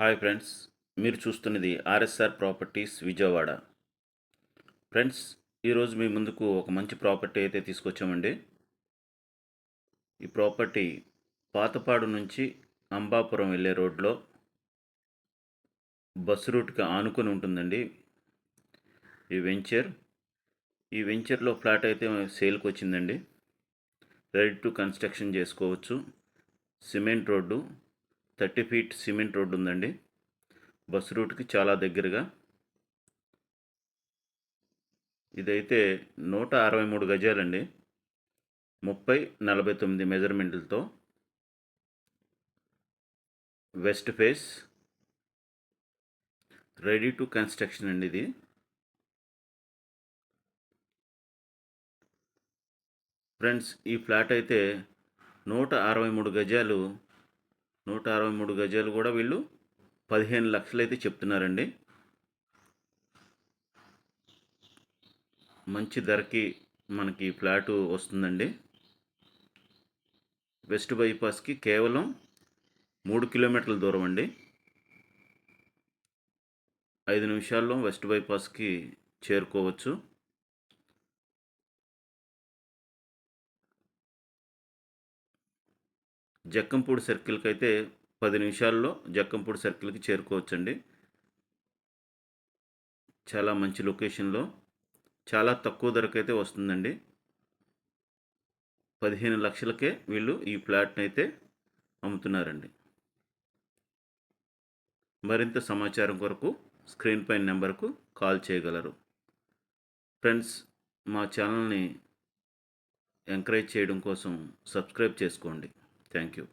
Hi friends, మీరు చూస్తున్నది RSR properties Vijayawada. Friends, ఈరోజు మీ ముందుకు ఒక మంచి ప్రాపర్టీ అయితే తీసుకొచ్చామండి. ఈ ప్రాపర్టీ పాతపాడు నుంచి అంబాపురం వెళ్ళే రోడ్లో బస్సు రూట్కి ఆనుకొని ఉంటుందండి. ఈ వెంచర్లో ఫ్లాట్ అయితే సేల్కి వచ్చిందండి. రెడీ టు కన్స్ట్రక్షన్ చేసుకోవచ్చు. Cement road, 30 feet cement road ఉందండి. బస్సు రూట్కి చాలా దగ్గరగా. ఇదైతే 163 గజాలండి. 30-49 మెజర్మెంట్లతో west face, ready to construction అండి ఇది. ఫ్రెండ్స్, ఈ ఫ్లాట్ అయితే 163 గజాలు 163 గజాలు కూడా వీళ్ళు 15 లక్షలు అయితే చెప్తున్నారండి. మంచి ధరకి మనకి ఫ్లాటు వస్తుందండి. వెస్ట్ బైపాస్కి కేవలం 3 కిలోమీటర్ల దూరం అండి. 5 నిమిషాల్లో వెస్ట్ బైపాస్కి చేరుకోవచ్చు. జక్కంపూడి సర్కిల్కి అయితే 10 నిమిషాల్లో జక్కంపూడి సర్కిల్కి చేరుకోవచ్చండి. చాలా మంచి లొకేషన్లో చాలా తక్కువ ధరకైతే వస్తుందండి. 15 లక్షలకే వీళ్ళు ఈ ఫ్లాట్ని అయితే అమ్ముతున్నారండి. మరింత సమాచారం కొరకు స్క్రీన్ పైన నెంబర్కు కాల్ చేయగలరు. ఫ్రెండ్స్, మా ఛానల్ని ఎంకరేజ్ చేయడం కోసం సబ్స్క్రైబ్ చేసుకోండి. Thank you.